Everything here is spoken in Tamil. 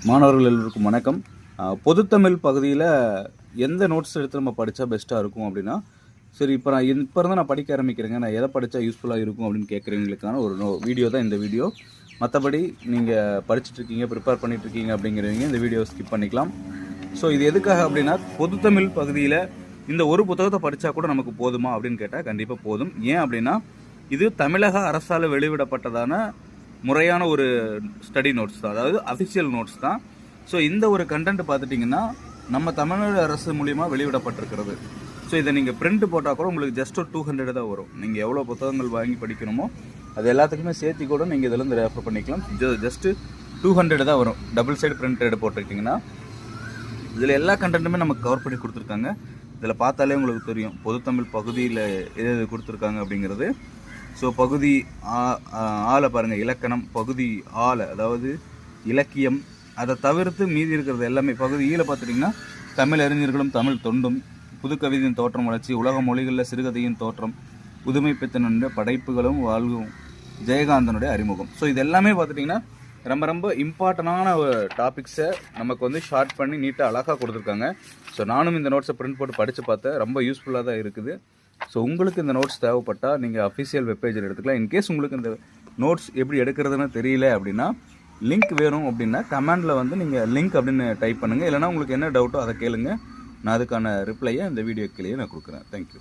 மாணவர்கள் எல்லோருக்கும் வணக்கம். பொதுத்தமிழ் பகுதியில் எந்த நோட்ஸ் எடுத்து நம்ம படித்தா பெஸ்ட்டாக இருக்கும் அப்படின்னா, சரி இப்போ இருந்து நான் படிக்க ஆரம்பிக்கிறேங்க, நான் எதை படித்தா யூஸ்ஃபுல்லாக இருக்கும் அப்படின்னு கேட்குறவங்களுக்கான ஒரு வீடியோ தான் இந்த வீடியோ. மற்றபடி நீங்கள் படிச்சுட்ருக்கீங்க, ப்ரிப்பேர் பண்ணிகிட்ருக்கீங்க அப்படிங்கிறவங்க இந்த வீடியோ ஸ்கிப் பண்ணிக்கலாம். ஸோ இது எதுக்காக அப்படின்னா, பொதுத்தமிழ் பகுதியில் இந்த ஒரு புத்தகத்தை படித்தா கூட நமக்கு போதுமா அப்படின்னு கேட்டால் கண்டிப்பாக போதும். ஏன் அப்படின்னா, இது தமிழக அரசால் வெளிவிடப்பட்டதான முறையான ஒரு ஸ்டடி நோட்ஸ் தான், அதாவது அஃபிஷியல் நோட்ஸ் தான். ஸோ இந்த ஒரு கண்டென்ட் பார்த்துட்டிங்கன்னா நம்ம தமிழ்நாடு அரசு மூலிமா வெளிவிடப்பட்டிருக்கிறது. ஸோ இதை நீங்கள் பிரிண்ட் போட்டால் கூட உங்களுக்கு ஜஸ்ட் ஒரு 200 தான் வரும். நீங்கள் எவ்வளோ புத்தகங்கள் வாங்கி படிக்கணுமோ அது எல்லாத்துக்குமே சேர்த்து கூட நீங்கள் இதிலேருந்து ரெஃபர் பண்ணிக்கலாம். ஜஸ்ட்டு 200 தான் வரும். டபுள் சைடு பிரிண்டட் போட்டிருக்கீங்கன்னா இதில் எல்லா கண்டென்ட்டுமே நமக்கு கவர் பண்ணி கொடுத்துருக்காங்க. இதில் பார்த்தாலே உங்களுக்கு தெரியும் பொதுத்தமிழ் பகுதியில் எது எது கொடுத்துருக்காங்க அப்படிங்கிறது. ஸோ பகுதி ஆல பாருங்கள், இலக்கணம். பகுதி ஆல அதாவது இலக்கியம். அதை தவிர்த்து மீதி இருக்கிறது எல்லாமே பகுதி ஈல பார்த்துட்டிங்கன்னா தமிழ் அறிஞர்களும் தமிழ் தொண்டும், புதுக்கவிதையின் தோற்றம் வளர்ச்சி, உலக மொழிகளில் சிறுகதையின் தோற்றம், புதுமை பித்தனுடைய படைப்புகளும் வாழ்வும், ஜெயகாந்தனுடைய அறிமுகம். ஸோ இது எல்லாமே பார்த்துட்டிங்கன்னா ரொம்ப ரொம்ப இம்பார்ட்டண்டான டாபிக்ஸை நமக்கு வந்து ஷார்ட் பண்ணி நீட்டாக அழகாக கொடுத்துருக்காங்க. ஸோ நானும் இந்த நோட்ஸை பிரிண்ட் போட்டு படித்து பார்த்தேன். ரொம்ப யூஸ்ஃபுல்லாக தான் இருக்குது. ஸோ உங்களுக்கு இந்த நோட்ஸ் தேவைப்பட்டால் நீங்கள் அஃபிஷியல் வெப்பேஜில் எடுத்துக்கலாம். இன்கேஸ் உங்களுக்கு இந்த நோட்ஸ் எப்படி எடுக்கிறதுன்னு தெரியல அப்படின்னா, லிங்க் வேணும் அப்படின்னா கமெண்டில் வந்து நீங்கள் லிங்க் அப்படின்னு டைப் பண்ணுங்கள். இல்லைனா உங்களுக்கு என்ன டவுட்டோ அதை கேளுங்க. நான் அதுக்கான ரிப்ளையை இந்த வீடியோ கீழே நான் கொடுக்குறேன். தேங்க்யூ.